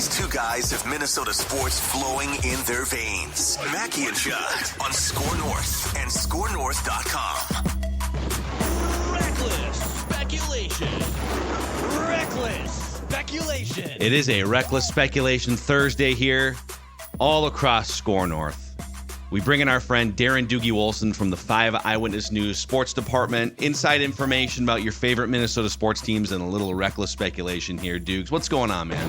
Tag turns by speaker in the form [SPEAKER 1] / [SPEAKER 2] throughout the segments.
[SPEAKER 1] These two guys have Minnesota sports flowing in their veins. Mackey and Judd on Score North and ScoreNorth.com.
[SPEAKER 2] Reckless speculation. Reckless speculation.
[SPEAKER 3] It is a Reckless Speculation Thursday here, all across Score North. We bring in our friend Darren Doogie Wolfson from the 5 Eyewitness News Sports Department. Inside information about your favorite Minnesota sports teams and a little reckless speculation here. Dukes, what's going on, man?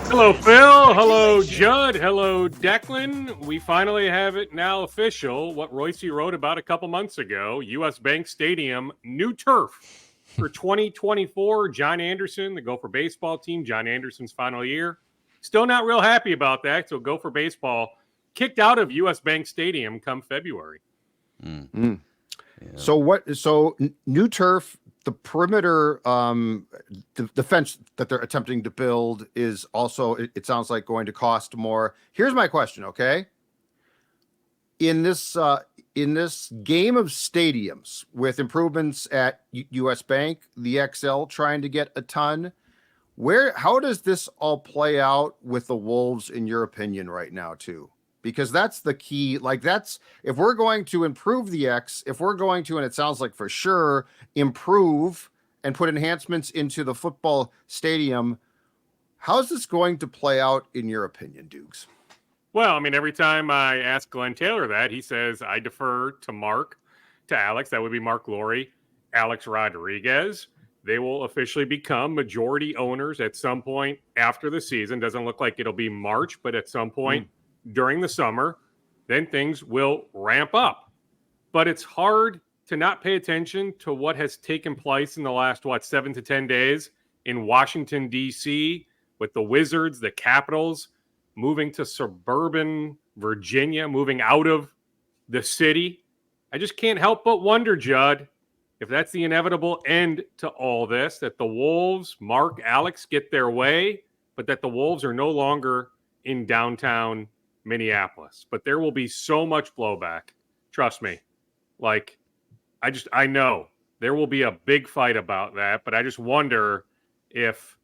[SPEAKER 4] Hello, Phil. Hello, Judd. Hello, Declan. We finally have it now official. What Royce wrote about a couple months ago. U.S. Bank Stadium, new turf for 2024. John Anderson, the Gopher baseball team, John Anderson's final year. Still not real happy about that. So Gopher baseball kicked out of U.S. Bank Stadium come February.
[SPEAKER 3] Yeah.
[SPEAKER 5] So new turf, the perimeter, the fence that they're attempting to build is also, it sounds like, going to cost more. Here's my question, okay? In this game of stadiums with improvements at U.S. Bank, the XL trying to get a ton, how does this all play out with the Wolves, in your opinion, right now, too? Because that's the key. Like, that's, if we're going to improve the X, if we're going to, and it sounds like for sure, improve and put enhancements into the football stadium, how's this going to play out in your opinion, Dukes?
[SPEAKER 4] Well, I mean, every time I ask Glen Taylor that, he says, I defer to Marc, to Alex. That would be Marc Lore, Alex Rodriguez. They will officially become majority owners at some point after the season. Doesn't look like it'll be March, but at some point during the summer, then things will ramp up. But it's hard to not pay attention to what has taken place in the last, 7 to 10 days in Washington, D.C., with the Wizards, the Capitals, moving to suburban Virginia, moving out of the city. I just can't help but wonder, Judd, if that's the inevitable end to all this, that the Wolves, Marc, Alex get their way, but that the Wolves are no longer in downtown Minneapolis. But there will be so much blowback. Trust me. Like, I know there will be a big fight about that, but I just wonder if,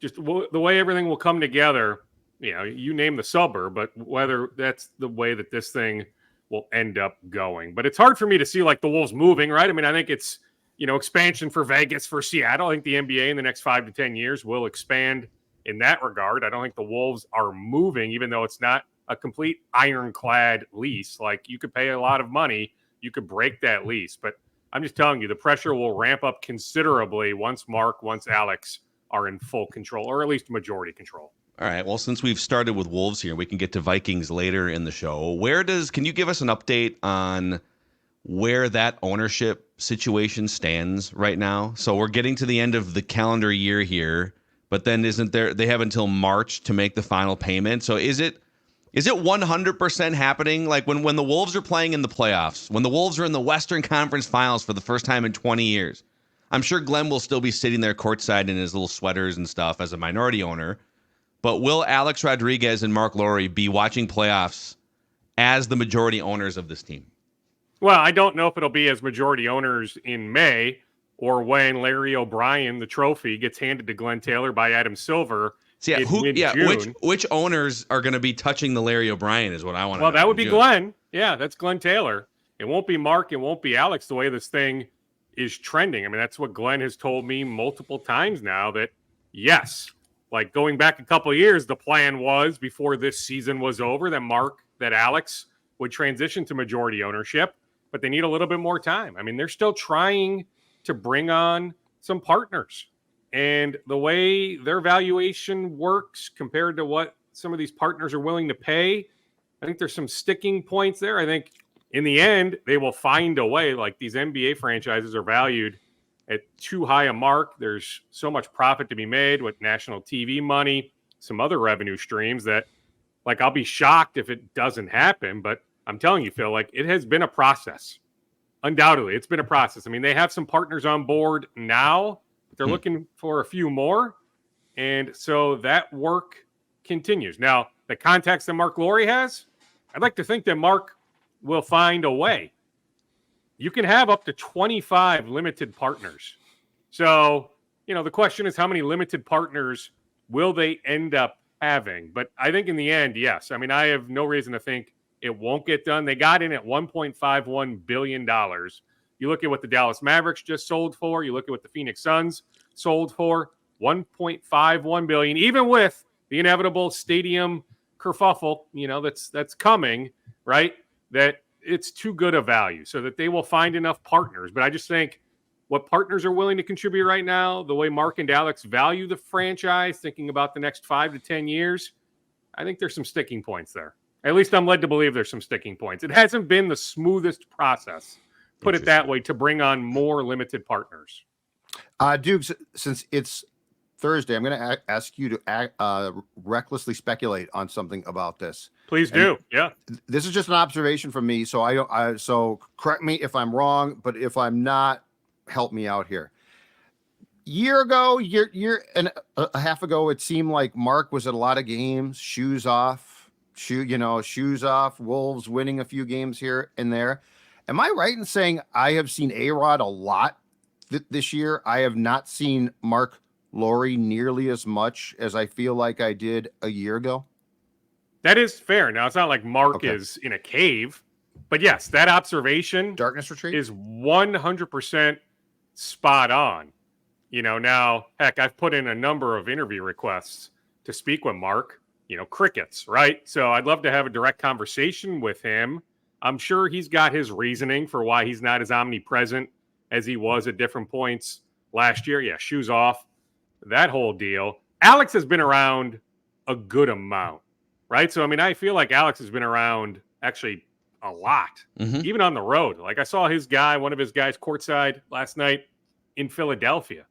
[SPEAKER 4] just the way everything will come together, you name the suburb, but whether that's the way that this thing will end up going. But it's hard for me to see, like, the Wolves moving, right? I mean, I think it's, expansion for Vegas, for Seattle. I think the NBA in the next 5 to 10 years will expand in that regard. I don't think the Wolves are moving, even though it's not a complete ironclad lease. Like, you could pay a lot of money, you could break that lease. But I'm just telling you, the pressure will ramp up considerably once Marc, once Alex are in full control, or at least majority control.
[SPEAKER 3] All right. Well, since we've started with Wolves here, we can get to Vikings later in the show. Can you give us an update on where that ownership situation stands right now? So we're getting to the end of the calendar year here, but then they have until March to make the final payment. So is it 100% happening? Like when the Wolves are playing in the playoffs, when the Wolves are in the Western Conference Finals for the first time in 20 years, I'm sure Glen will still be sitting there courtside in his little sweaters and stuff as a minority owner. But will Alex Rodriguez and Marc Lore be watching playoffs as the majority owners of this team?
[SPEAKER 4] Well, I don't know if it'll be as majority owners in May or when Larry O'Brien, the trophy, gets handed to Glen Taylor by Adam Silver.
[SPEAKER 3] So which owners are going to be touching the Larry O'Brien is what I want to know.
[SPEAKER 4] Well, that would be Glen. Yeah, that's Glen Taylor. It won't be Marc. It won't be Alex, the way this thing is trending. I mean, that's what Glen has told me multiple times now, that yes, like going back a couple of years, the plan was before this season was over that Alex would transition to majority ownership, but they need a little bit more time. I mean, they're still trying to bring on some partners, and the way their valuation works compared to what some of these partners are willing to pay, I think there's some sticking points there. I think in the end, they will find a way. Like, these NBA franchises are valued at too high a mark. There's so much profit to be made with national TV money, some other revenue streams that, like, I'll be shocked if it doesn't happen. But I'm telling you, Phil, like, it has been a process. Undoubtedly, it's been a process. I mean, they have some partners on board now, but they're looking for a few more. And so that work continues. Now, the contacts that Marc Lore has, I'd like to think that Marc will find a way. You can have up to 25 limited partners. So, the question is, how many limited partners will they end up having? But I think in the end, yes. I mean, I have no reason to think it won't get done. They got in at $1.51 billion. You look at what the Dallas Mavericks just sold for. You look at what the Phoenix Suns sold for, $1.51 billion, even with the inevitable stadium kerfuffle, that's coming, right? That it's too good a value so that they will find enough partners. But I just think what partners are willing to contribute right now, the way Marc and Alex value the franchise, thinking about the next 5 to 10 years, I think there's some sticking points there. At least I'm led to believe there's some sticking points. It hasn't been the smoothest process, put it that way, to bring on more limited partners.
[SPEAKER 5] Dukes, since it's Thursday, I'm going to ask you to recklessly speculate on something about this.
[SPEAKER 4] Please do. Yeah.
[SPEAKER 5] This is just an observation from me. So so correct me if I'm wrong, but if I'm not, help me out here. Year and a half ago, it seemed like Marc was at a lot of games, shoes off, Wolves winning a few games here and there. Am I right in saying I have seen A-Rod a lot this year? I have not seen Marc Lore nearly as much as I feel like I did a year ago.
[SPEAKER 4] That is fair. Now, it's not like Marc is in a cave, but yes, that observation
[SPEAKER 5] darkness retreat
[SPEAKER 4] is 100% spot on. Now, heck, I've put in a number of interview requests to speak with Marc, crickets, right? So I'd love to have a direct conversation with him. I'm sure he's got his reasoning for why he's not as omnipresent as he was at different points last year. Yeah, shoes off, that whole deal. Alex has been around a good amount, right? So, I mean, I feel like Alex has been around actually a lot, even on the road. Like I saw one of his guys courtside last night in Philadelphia.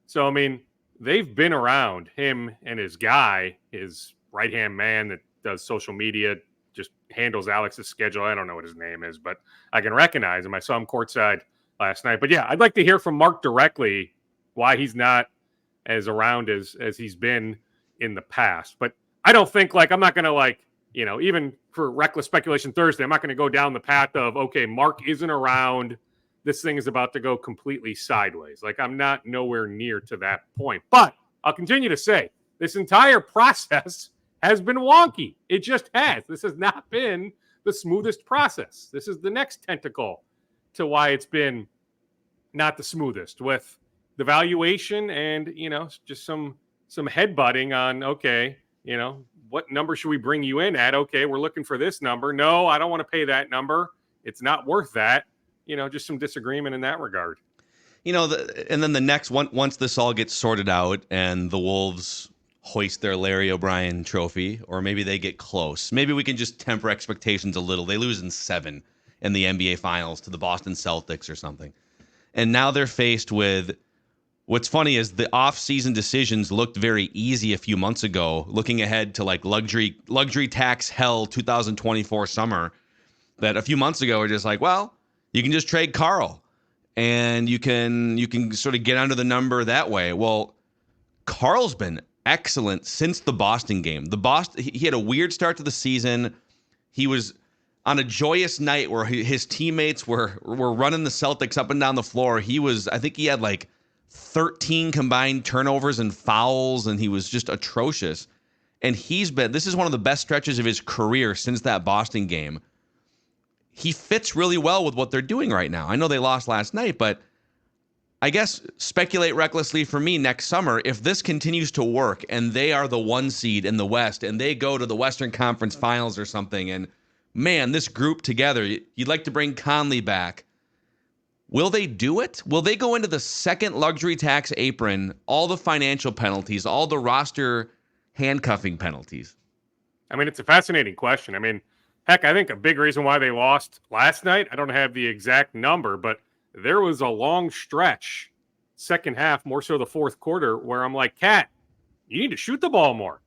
[SPEAKER 4] So, I mean, they've been around, him and his guy, his right-hand man that does social media, just handles Alex's schedule. I don't know what his name is, but I can recognize him. I saw him courtside last night. But yeah, I'd like to hear from Marc directly why he's not as around as he's been in the past. But I don't think I'm not going to even for Reckless Speculation Thursday, I'm not going to go down the path of, okay, Marc isn't around, this thing is about to go completely sideways. I'm not nowhere near to that point. But I'll continue to say this entire process has been wonky. It just has. This has not been the smoothest process. This is the next tentacle to why it's been not the smoothest, with the valuation and, just some headbutting on, okay, what number should we bring you in at? Okay, we're looking for this number. No, I don't want to pay that number. It's not worth that. Just some disagreement in that regard.
[SPEAKER 3] And then the next one, once this all gets sorted out and the Wolves hoist their Larry O'Brien trophy, or maybe they get close, maybe we can just temper expectations a little. They lose in 7 in the NBA Finals to the Boston Celtics or something. And now they're faced with, what's funny is the off-season decisions looked very easy a few months ago, looking ahead to luxury tax hell 2024 summer, that a few months ago were just well, you can just trade Karl and you can sort of get under the number that way. Well, Karl's been excellent since the Boston game. He had a weird start to the season. He was on a joyous night where his teammates were running the Celtics up and down the floor. I think he had 13 combined turnovers and fouls, and he was just atrocious. And this is one of the best stretches of his career since that Boston game. He fits really well with what they're doing right now. I know they lost last night, but I guess speculate recklessly for me next summer, if this continues to work and they are the 1 seed in the West and they go to the Western Conference Finals or something, and man, this group together, you'd like to bring Conley back. Will they do it? Will they go into the second luxury tax apron, all the financial penalties, all the roster handcuffing penalties?
[SPEAKER 4] I mean, it's a fascinating question. I mean, heck, I think a big reason why they lost last night, I don't have the exact number, but there was a long stretch, second half, more so the fourth quarter, where I'm like, Cat, you need to shoot the ball more.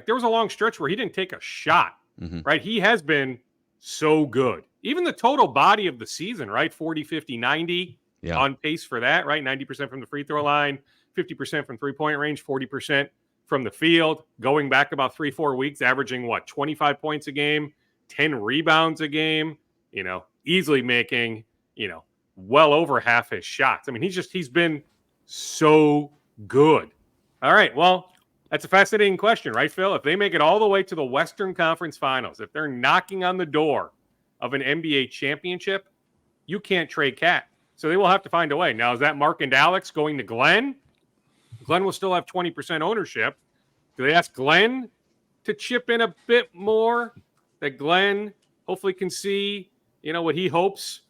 [SPEAKER 4] There was a long stretch where he didn't take a shot, right? He has been so good. Even the total body of the season, right? 40, 50, 90 on pace for that, right? 90% from the free throw line, 50% from three-point range, 40% from the field. Going back about 3-4 weeks, averaging 25 points a game, 10 rebounds a game, easily making, well over half his shots. I mean, he's been so good. All right, well, That's a fascinating question, right, Phil? If they make it all the way to the Western Conference Finals, if they're knocking on the door of an NBA championship, you can't trade Cat. So they will have to find a way. Now, is that Marc and Alex going to Glen? Glen will still have 20% ownership. Do they ask Glen to chip in a bit more? That Glen hopefully can see, what he hopes,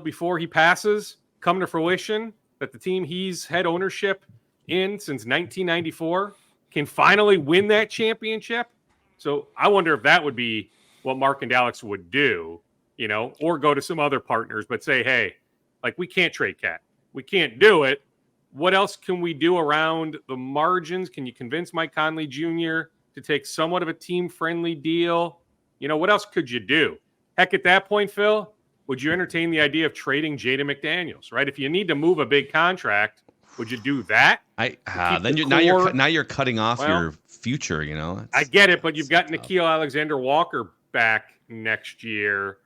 [SPEAKER 4] before he passes, come to fruition, that the team he's had ownership in since 1994 can finally win that championship. So I wonder if that would be what Marc and Alex would do, or go to some other partners, but say, hey, we can't trade Cat. We can't do it. What else can we do around the margins? Can you convince Mike Conley Jr. to take somewhat of a team-friendly deal? What else could you do? Heck, at that point, Phil, would you entertain the idea of trading Jaden McDaniels, right? If you need to move a big contract, would you do that?
[SPEAKER 3] Now you're cutting off your future.
[SPEAKER 4] I get it, but you've got Nickeil Alexander-Walker back next year.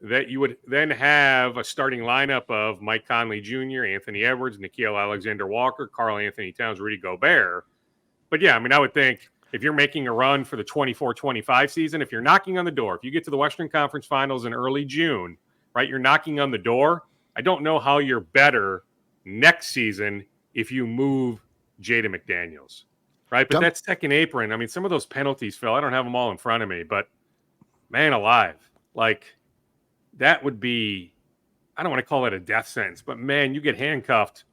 [SPEAKER 4] That you would then have a starting lineup of Mike Conley Jr., Anthony Edwards, Nickeil Alexander-Walker, Karl-Anthony Towns, Rudy Gobert. But yeah, I would think if you're making a run for the 24-25 season, if you're knocking on the door, if you get to the Western Conference Finals in early June, right, you're knocking on the door. I don't know how you're better next season if you move Jaden McDaniels, right? But that second apron, some of those penalties, Phil, I don't have them all in front of me, but man alive, that would be, I don't want to call it a death sentence, but man, you get handcuffed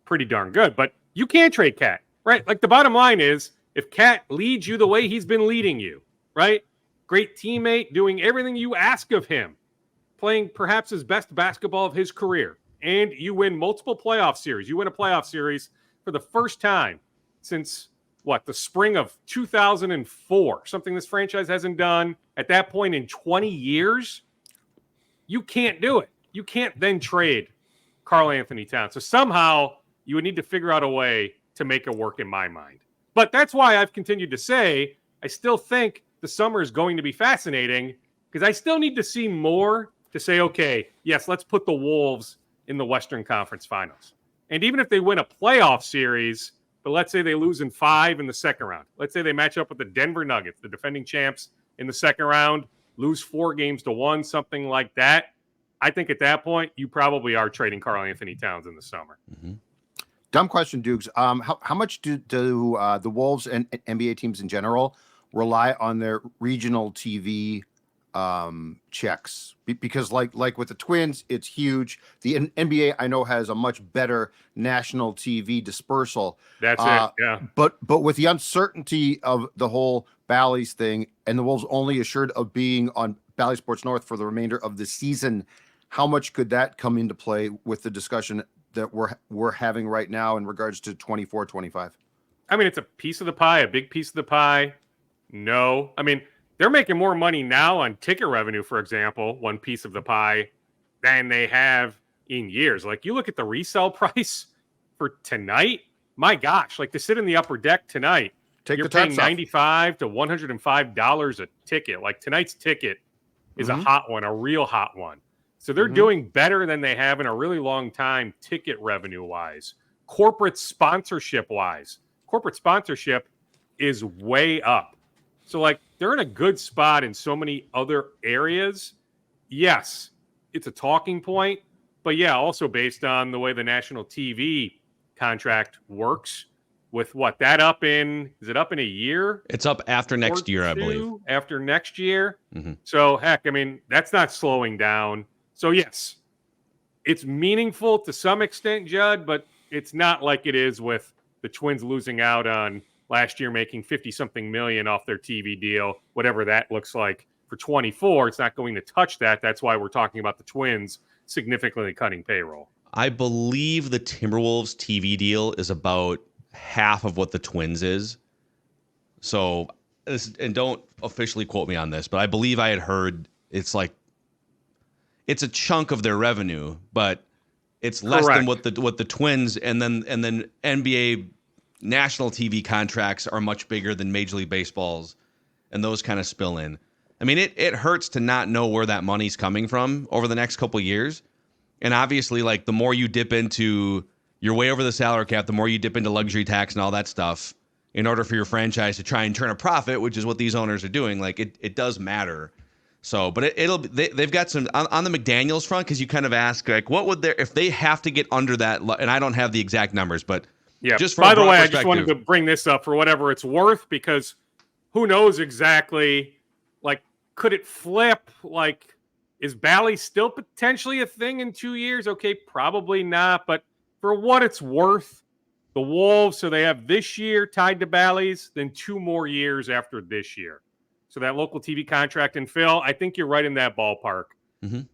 [SPEAKER 4] pretty darn good. But you can't trade Cat, right? The bottom line is, if Cat leads you the way he's been leading you, right? Great teammate, doing everything you ask of him, playing perhaps his best basketball of his career, and you win multiple playoff series. You win a playoff series for the first time since, the spring of 2004, something this franchise hasn't done at that point in 20 years. You can't do it. You can't then trade Karl-Anthony Towns. So somehow you would need to figure out a way to make it work in my mind. But that's why I've continued to say I still think the summer is going to be fascinating because I still need to see more to say, okay, yes, let's put the Wolves in the Western Conference Finals. And even if they win a playoff series, but let's say they lose in 5 in the second round. Let's say they match up with the Denver Nuggets, the defending champs, in the second round, lose 4-1, something like that. I think at that point, you probably are trading Karl-Anthony Towns in the summer.
[SPEAKER 5] Mm-hmm. Dumb question, Dukes. How much do the Wolves and NBA teams in general rely on their regional TV checks? Because like with the Twins, it's huge. The NBA, I know, has a much better national TV dispersal.
[SPEAKER 4] That's it, yeah.
[SPEAKER 5] But with the uncertainty of the whole Bally's thing, and the Wolves only assured of being on Bally Sports North for the remainder of the season, how much could that come into play with the discussion that we're having right now in regards to 24-25?
[SPEAKER 4] It's a piece of the pie, a big piece of the pie. No. They're making more money now on ticket revenue, for example, one piece of the pie, than they have in years. You look at the resale price for tonight, my gosh, to sit in the upper deck tonight, you're paying $95 to $105 a ticket. Tonight's ticket is a hot one, a real hot one. So they're doing better than they have in a really long time, ticket revenue-wise. Corporate sponsorship-wise. Corporate sponsorship is way up. So, they're in a good spot in so many other areas. Yes, it's a talking point. But, yeah, also based on the way the national TV contract works. With that up in, is it up in a year?
[SPEAKER 3] It's up after next year, I believe.
[SPEAKER 4] After next year.
[SPEAKER 3] Mm-hmm.
[SPEAKER 4] So, heck, that's not slowing down. So, yes, it's meaningful to some extent, Judd, but it's not like it is with the Twins losing out on last year making 50-something million off their TV deal, whatever that looks like. For 24, it's not going to touch that. That's why we're talking about the Twins significantly cutting payroll.
[SPEAKER 3] I believe the Timberwolves TV deal is about half of what the Twins is. So, and don't officially quote me on this, but I believe I had heard it's a chunk of their revenue, but it's less than what the Twins and then NBA national TV contracts are much bigger than Major League Baseball's, and those kind of spill in. It hurts to not know where that money's coming from over the next couple of years. And obviously, the more you dip into, you're way over the salary cap, the more you dip into luxury tax and all that stuff, in order for your franchise to try and turn a profit, which is what these owners are doing. Like it does matter. So, but they've got some on the McDaniels front, because you kind of ask, like, what would if they have to get under that, and I don't have the exact numbers, but
[SPEAKER 4] yeah.
[SPEAKER 3] Just
[SPEAKER 4] by the way, I just wanted to bring this up for whatever it's worth, because who knows exactly, like, could it flip? Like, is Bally still potentially a thing in 2 years? Okay, probably not, but for what it's worth, the Wolves, so they have this year tied to Bally's, then 2 more years after this year. So that local TV contract, and Phil, I think you're right in that ballpark,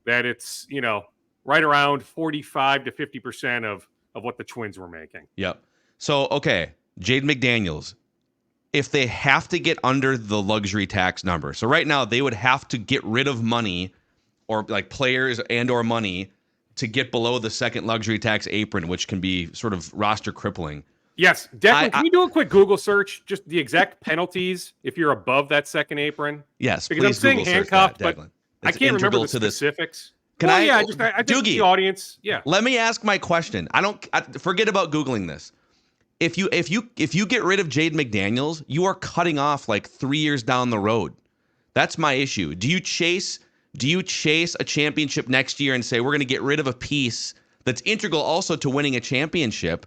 [SPEAKER 4] that it's, right around 45 to 50% of what the Twins were making.
[SPEAKER 3] Yep. So, okay, Jade McDaniels, if they have to get under the luxury tax number, so right now they would have to get rid of money, or like players and or money, to get below the second luxury tax apron, which can be sort of roster crippling.
[SPEAKER 4] Yes. Declan, can you do a quick Google search, just the exact penalties if you're above that second apron?
[SPEAKER 3] Yes,
[SPEAKER 4] because
[SPEAKER 3] please
[SPEAKER 4] I'm saying
[SPEAKER 3] Google
[SPEAKER 4] handcuffed,
[SPEAKER 3] search that,
[SPEAKER 4] but
[SPEAKER 3] Declan.
[SPEAKER 4] I can't remember the specifics. I think
[SPEAKER 3] Doogie,
[SPEAKER 4] the audience, yeah.
[SPEAKER 3] Let me ask my question. Forget about Googling this. If you get rid of Jade McDaniels, you are cutting off like 3 years down the road. That's my issue. Do you chase a championship next year and say, we're going to get rid of a piece that's integral also to winning a championship?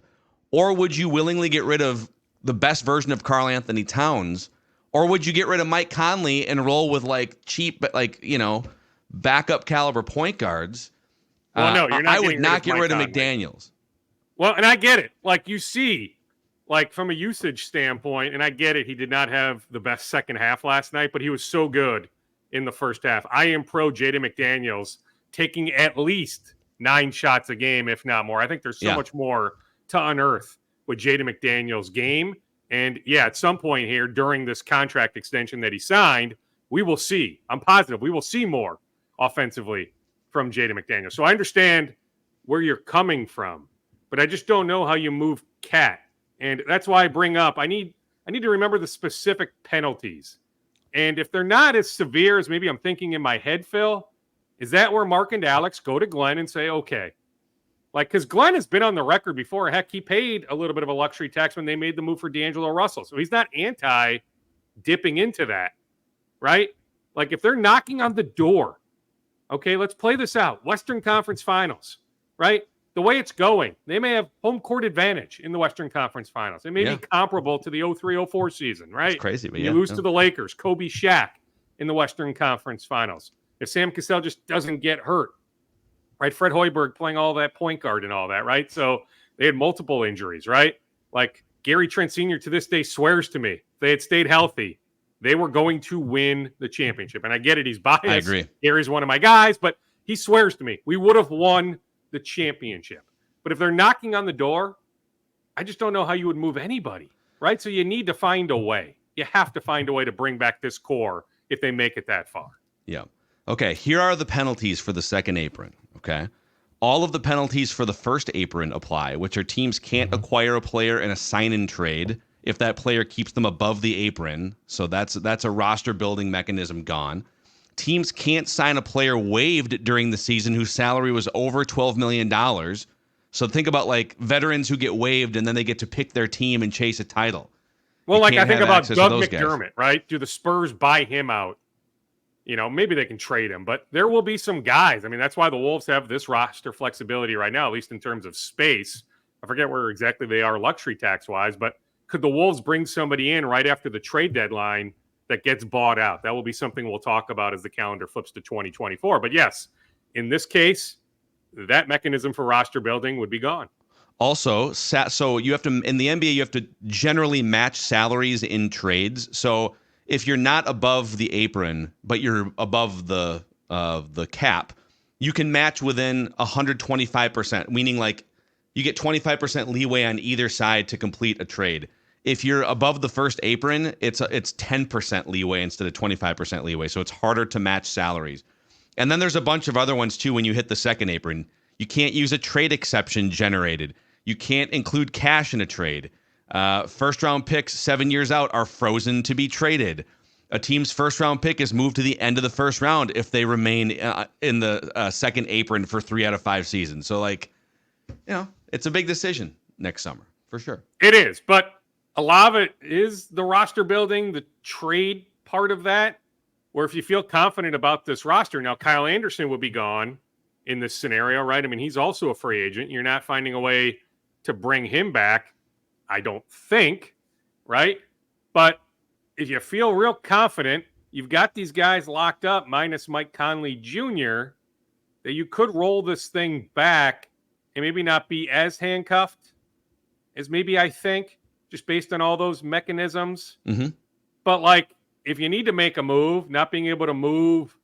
[SPEAKER 3] Or would you willingly get rid of the best version of Karl-Anthony Towns? Or would you get rid of Mike Conley and roll with like cheap, but like, backup caliber point guards?
[SPEAKER 4] Well, no, you're not.
[SPEAKER 3] I would not get rid of
[SPEAKER 4] Conley.
[SPEAKER 3] McDaniels.
[SPEAKER 4] Well, and I get it. Like, you see, like, from a usage standpoint, and I get it, he did not have the best second half last night, but he was so good in the first half. I am pro Jaden McDaniels taking at least 9 shots a game, if not more. I think there's so much more to unearth with Jaden McDaniels' game. And yeah, at some point here during this contract extension that he signed, we will see. I'm positive we will see more offensively from Jaden McDaniels. So I understand where you're coming from, but I just don't know how you move Cat. And that's why I bring up, I need to remember the specific penalties. And if they're not as severe as maybe I'm thinking in my head, Phil, is that where Marc and Alex go to Glen and say, okay, like, because Glen has been on the record before. Heck, he paid a little bit of a luxury tax when they made the move for D'Angelo Russell. So he's not anti-dipping into that, right? Like, if they're knocking on the door, okay, let's play this out. Western Conference Finals, right? The way it's going, they may have home court advantage in the Western Conference Finals. It may be comparable to the 03-04 season, right?
[SPEAKER 3] It's crazy, but
[SPEAKER 4] you lose to the Lakers, Kobe, Shaq in the Western Conference Finals. If Sam Cassell just doesn't get hurt, right? Fred Hoiberg playing all that point guard and all that, right? So they had multiple injuries, right? Like, Gary Trent Sr. to this day swears to me, if they had stayed healthy, they were going to win the championship. And I get it, he's biased.
[SPEAKER 3] I agree.
[SPEAKER 4] Gary's one of my guys, but he swears to me, we would have won the championship. But if they're knocking on the door, I just don't know how you would move anybody, right? So you need to find a way. You have to find a way to bring back this core if they make it that far.
[SPEAKER 3] Yeah. Okay, here are the penalties for the second apron, okay? All of the penalties for the first apron apply, which are teams can't acquire a player in a sign-in trade if that player keeps them above the apron. So that's a roster-building mechanism gone. Teams can't sign a player waived during the season whose salary was over $12 million. So think about, like, veterans who get waived and then they get to pick their team and chase a title.
[SPEAKER 4] Well, like, I think about Doug McDermott, right? Do the Spurs buy him out? Maybe they can trade him, but there will be some guys. I mean, that's why the Wolves have this roster flexibility right now, at least in terms of space. I forget where exactly they are luxury tax-wise, but could the Wolves bring somebody in right after the trade deadline that gets bought out? That will be something we'll talk about as the calendar flips to 2024. But yes, in this case, that mechanism for roster building would be gone.
[SPEAKER 3] Also, so you have to, in the NBA, you have to generally match salaries in trades. So if you're not above the apron, but you're above the cap, you can match within 125%, meaning like you get 25% leeway on either side to complete a trade. If you're above the first apron, it's 10% leeway instead of 25% leeway. So it's harder to match salaries. And then there's a bunch of other ones too when you hit the second apron. You can't use a trade exception generated. You can't include cash in a trade. First round picks 7 years out are frozen to be traded. A team's first round pick is moved to the end of the first round if they remain in the second apron for 3 out of 5 seasons. So, like, it's a big decision next summer for sure.
[SPEAKER 4] It is, but a lot of it is the roster building, the trade part of that, where if you feel confident about this roster, now Kyle Anderson will be gone in this scenario, right? I mean, he's also a free agent. You're not finding a way to bring him back, I don't think, right? But if you feel real confident, you've got these guys locked up, minus Mike Conley Jr., that you could roll this thing back and maybe not be as handcuffed as maybe I think, just based on all those mechanisms.
[SPEAKER 3] Mm-hmm.
[SPEAKER 4] But, like, if you need to make a move, not being able to move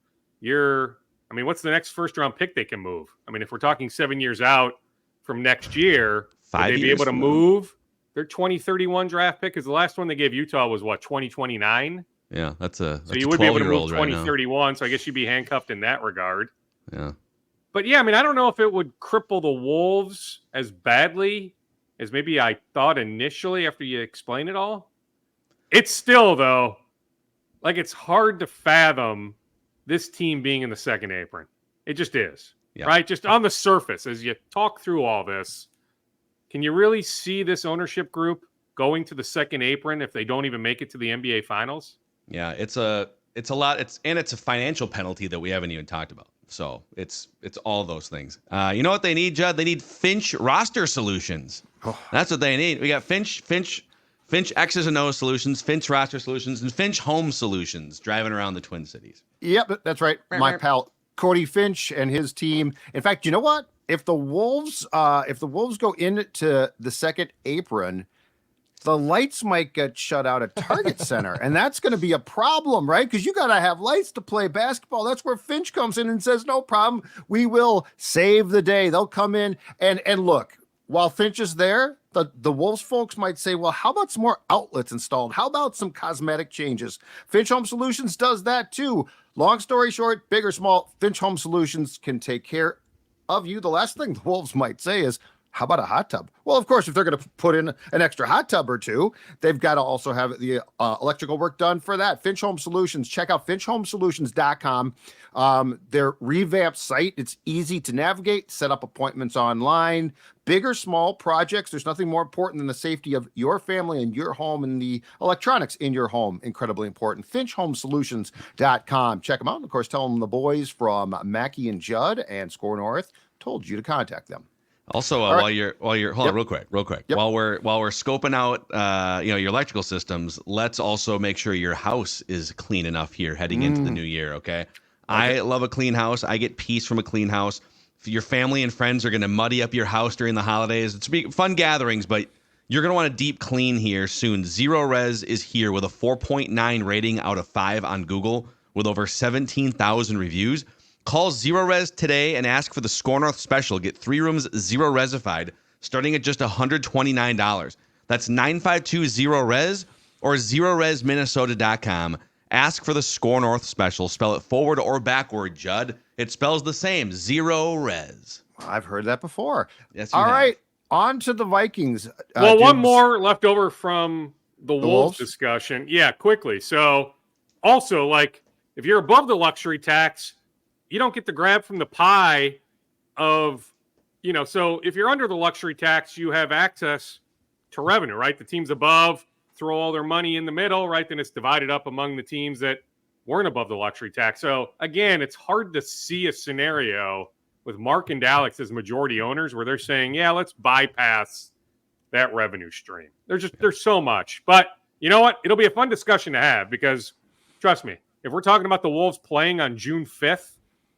[SPEAKER 4] what's the next first-round pick they can move? I mean, if we're talking 7 years out from next year, would they be able to move their 2031 draft pick? Because the last one they gave Utah was, 2029?
[SPEAKER 3] Yeah, that's so
[SPEAKER 4] you would be able to move 2031, so I guess you'd be handcuffed in that regard.
[SPEAKER 3] Yeah.
[SPEAKER 4] But, yeah, I mean, I don't know if it would cripple the Wolves as badly as maybe I thought initially after you explain it all. It's still, though, like it's hard to fathom this team being in the second apron. It just is, right? Just on the surface, as you talk through all this, can you really see this ownership group going to the second apron if they don't even make it to the NBA Finals?
[SPEAKER 3] Yeah, it's a lot. It's a financial penalty that we haven't even talked about. So it's all those things. You know what they need, Judd? They need Finch roster solutions. That's what they need. We got Finch X's and O's solutions, Finch roster solutions, and Finch home solutions driving around the Twin Cities.
[SPEAKER 5] Yep, that's right. My pal Cody Finch and his team. In fact, you know what? If the Wolves go into the second apron, the lights might get shut out at Target Center, and that's going to be a problem, right? Because you got to have lights to play basketball. That's where Finch comes in and says, "No problem, we will save the day." They'll come in and look. While Finch is there, the Wolves folks might say, well, how about some more outlets installed? How about some cosmetic changes? Finch Home Solutions does that too. Long story short, big or small, Finch Home Solutions can take care of you. The last thing the Wolves might say is, how about a hot tub? Well, of course, if they're going to put in an extra hot tub or two, they've got to also have the electrical work done for that. Finch Home Solutions. Check out finchhomesolutions.com. Their revamped site. It's easy to navigate, set up appointments online. Big or small projects, there's nothing more important than the safety of your family and your home and the electronics in your home. Incredibly important. finchhomesolutions.com. Check them out. And of course, tell them the boys from Mackey and Judd and Score North told you to contact them.
[SPEAKER 3] Also, while you're hold on real quick. Yep. While we're scoping out your electrical systems, let's also make sure your house is clean enough here heading into the new year. Okay. I love a clean house. I get peace from a clean house. If your family and friends are going to muddy up your house during the holidays, it's fun gatherings, but you're going to want a deep clean here soon. Zero Res is here with a 4.9 rating out of 5 on Google with over 17,000 reviews. Call Zero Res today and ask for the Score North special. Get 3 rooms Zero Resified starting at just $129. That's 952-0-RES or ZeroResMinnesota.com. Ask for the Score North special. Spell it forward or backward, Judd. It spells the same, Zero Res.
[SPEAKER 5] I've heard that before.
[SPEAKER 3] Yes,
[SPEAKER 5] all right, on to the Vikings.
[SPEAKER 4] Well, one more left over from the Wolves discussion. Yeah, quickly. So also, like, if you're above the luxury tax, you don't get the grab from the pie of, so if you're under the luxury tax, you have access to revenue, right? The teams above throw all their money in the middle, right? Then it's divided up among the teams that weren't above the luxury tax. So again, it's hard to see a scenario with Marc and Alex as majority owners where they're saying, yeah, let's bypass that revenue stream. There's so much, but you know what? It'll be a fun discussion to have because trust me, if we're talking about the Wolves playing on June 5th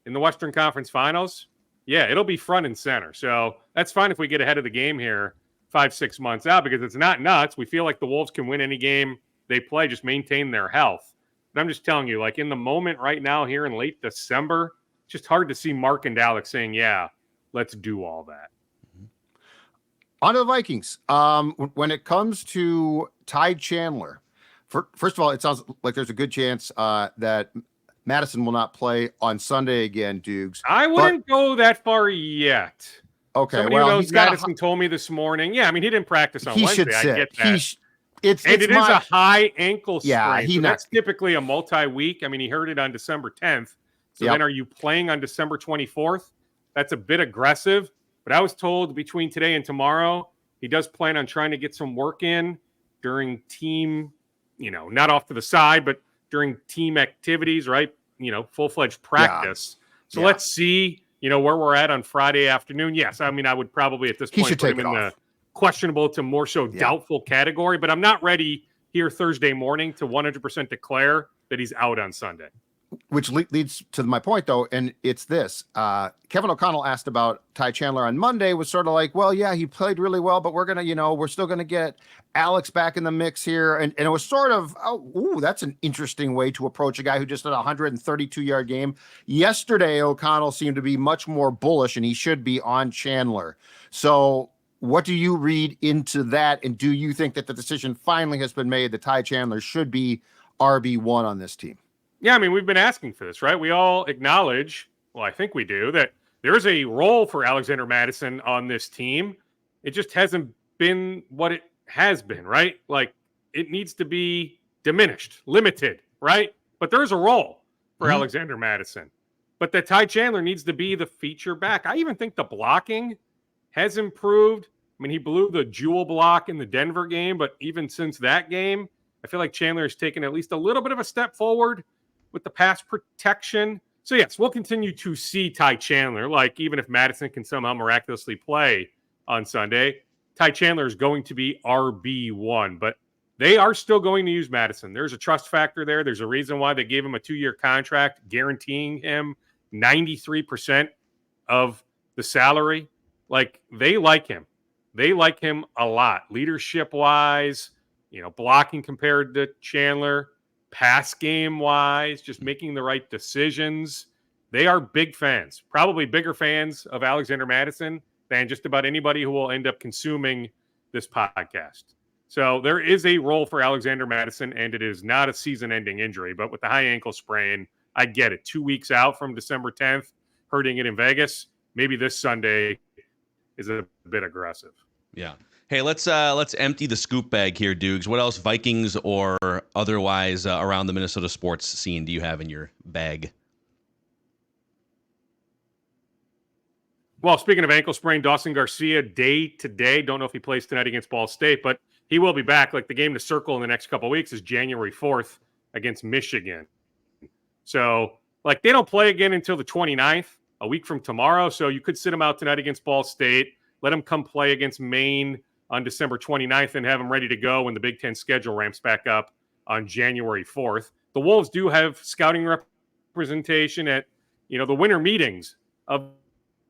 [SPEAKER 4] in the Western Conference Finals, yeah, it'll be front and center. So that's fine if we get ahead of the game here 5-6 months out because it's not nuts. We feel like the Wolves can win any game they play, just maintain their health. But I'm just telling you, like in the moment right now here in late December, it's just hard to see Marc and Alex saying, yeah, let's do all that.
[SPEAKER 5] On to the Vikings. When it comes to Ty Chandler, first of all, it sounds like there's a good chance that Madison will not play on Sunday again, Dukes.
[SPEAKER 4] I wouldn't go that far yet.
[SPEAKER 5] Okay,
[SPEAKER 4] somebody who knows Madison told me this morning. Yeah, I mean, he didn't practice on Wednesday.
[SPEAKER 5] Should sit.
[SPEAKER 4] I get that.
[SPEAKER 5] It
[SPEAKER 4] is a high ankle sprain.
[SPEAKER 5] Yeah,
[SPEAKER 4] that's typically a multi-week. I mean, he heard it on December 10th. So then are you playing on December 24th? That's a bit aggressive. But I was told between today and tomorrow, he does plan on trying to get some work in during team, not off to the side, but during team activities, right? Full-fledged practice. So let's see, where we're at on Friday afternoon. Yes, I mean, I would probably at this point put him in the questionable to more so doubtful category, but I'm not ready here Thursday morning to 100% declare that he's out on Sunday.
[SPEAKER 5] Which leads to my point, though, and it's this. Kevin O'Connell asked about Ty Chandler on Monday, was sort of like, well, yeah, he played really well, but we're going to, we're still going to get Alex back in the mix here. And it was sort of, that's an interesting way to approach a guy who just had a 132-yard game. Yesterday, O'Connell seemed to be much more bullish, and he should be on Chandler. So what do you read into that? And do you think that the decision finally has been made that Ty Chandler should be RB1 on this team?
[SPEAKER 4] Yeah, I mean, we've been asking for this, right? We all acknowledge, well, I think we do, that there is a role for Alexander Mattison on this team. It just hasn't been what it has been, right? Like, it needs to be diminished, limited, right? But there's a role for Alexander Mattison. But that Ty Chandler needs to be the feature back. I even think the blocking has improved. I mean, he blew the jewel block in the Denver game, but even since that game, I feel like Chandler has taken at least a little bit of a step forward with the pass protection. So yes, we'll continue to see Ty Chandler. Like, even if Mattison can somehow miraculously play on Sunday, Ty Chandler is going to be RB1, but they are still going to use Mattison. There's a trust factor there. There's a reason why they gave him a 2-year contract, guaranteeing him 93% of the salary. Like, they like him. They like him a lot. Leadership wise, blocking compared to Chandler, pass game wise, just making the right decisions. They are big fans, probably bigger fans of Alexander Mattison than just about anybody who will end up consuming this podcast. So there is a role for Alexander Mattison, and it is not a season-ending injury. But with the high ankle sprain, I get it. 2 weeks out from December 10th, hurting it in Vegas. Maybe this Sunday is a bit aggressive.
[SPEAKER 3] Yeah. Hey, let's empty the scoop bag here, Doogs. What else, Vikings or otherwise, around the Minnesota sports scene do you have in your bag?
[SPEAKER 4] Well, speaking of ankle sprain, Dawson Garcia, day to day. Don't know if he plays tonight against Ball State, but he will be back. Like, the game to circle in the next couple of weeks is January 4th against Michigan. So, like, they don't play again until the 29th, a week from tomorrow. So you could sit him out tonight against Ball State, let him come play against Maine on December 29th, and have him ready to go when the Big Ten schedule ramps back up on January 4th. The Wolves do have scouting representation at, the winter meetings of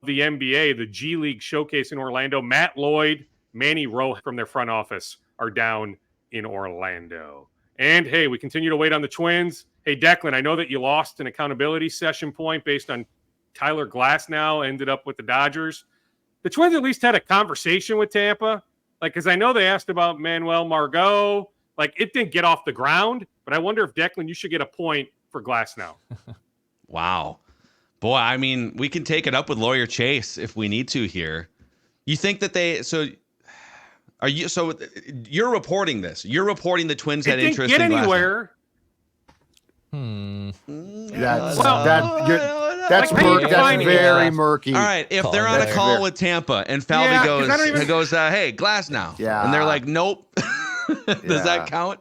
[SPEAKER 4] the NBA, the G League Showcase in Orlando. Matt Lloyd, Manny Rowe from their front office are down in Orlando. And, hey, we continue to wait on the Twins. Hey, Declan, I know that you lost an accountability session point based on Tyler Glasnow ended up with the Dodgers. The Twins at least had a conversation with Tampa. Like, because I know they asked about Manuel Margot. Like, it didn't get off the ground, but I wonder if, Declan, you should get a point for Glasnow.
[SPEAKER 3] Wow. Boy, I mean, we can take it up with Lawyer Chase if we need to here. You think that you're reporting this. You're reporting the Twins had interest in Glasnow.
[SPEAKER 4] Anywhere.
[SPEAKER 5] That's very murky.
[SPEAKER 3] All right, if they're on a call with Tampa and Falvey goes, hey, Glasnow.
[SPEAKER 5] Yeah.
[SPEAKER 3] And they're like, nope. Does that count?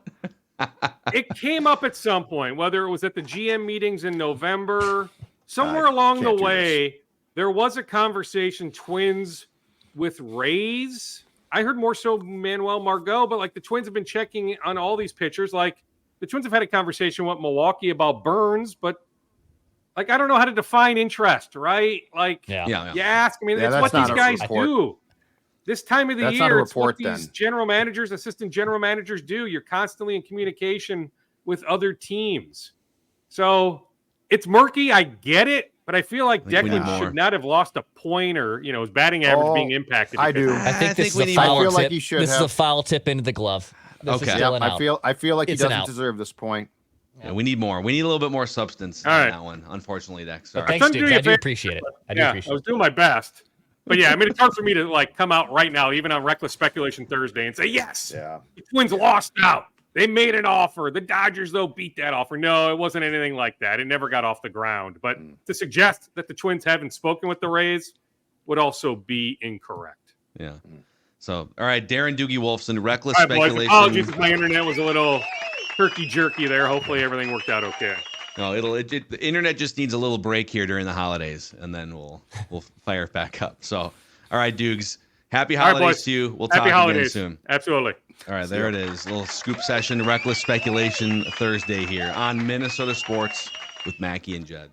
[SPEAKER 4] It came up at some point, whether it was at the GM meetings in November, somewhere along the way, there was a conversation, Twins with Rays. I heard more so Manuel Margot, but like, the Twins have been checking on all these pitchers. Like, the Twins have had a conversation with Milwaukee about Burns, but like, I don't know how to define interest, right? Like, you ask. I mean, it's what these guys do. This time of the year, it's what these general managers, assistant general managers do. You're constantly in communication with other teams. So it's murky. I get it, but I feel like Declan should not have lost a point or, his batting average being impacted.
[SPEAKER 5] I do.
[SPEAKER 6] I think this is a foul tip. This is a foul tip into the glove.
[SPEAKER 3] Okay.
[SPEAKER 5] I feel like he doesn't deserve this point.
[SPEAKER 3] Yeah, we need more. We need a little bit more substance on that one, unfortunately, Dex.
[SPEAKER 6] Thanks, dude. I do appreciate it.
[SPEAKER 4] I was doing my best. But yeah, I mean, it's hard for me to like come out right now, even on Reckless Speculation Thursday, and say, yes, the Twins lost out. They made an offer. The Dodgers, though, beat that offer. No, it wasn't anything like that. It never got off the ground. But to suggest that the Twins haven't spoken with the Rays would also be incorrect.
[SPEAKER 3] Yeah. So, all right, Darren Doogie Wolfson, reckless
[SPEAKER 4] All right, boys,
[SPEAKER 3] speculation.
[SPEAKER 4] apologies if my internet was a little turkey jerky there. Hopefully everything worked out okay.
[SPEAKER 3] No, the internet just needs a little break here during the holidays, and then we'll fire it back up. So, all right, Doogs, happy holidays to you. We'll talk again soon.
[SPEAKER 4] Absolutely.
[SPEAKER 3] All right, there it is. A little scoop session, reckless speculation Thursday here on Minnesota Sports with Mackey and Judd.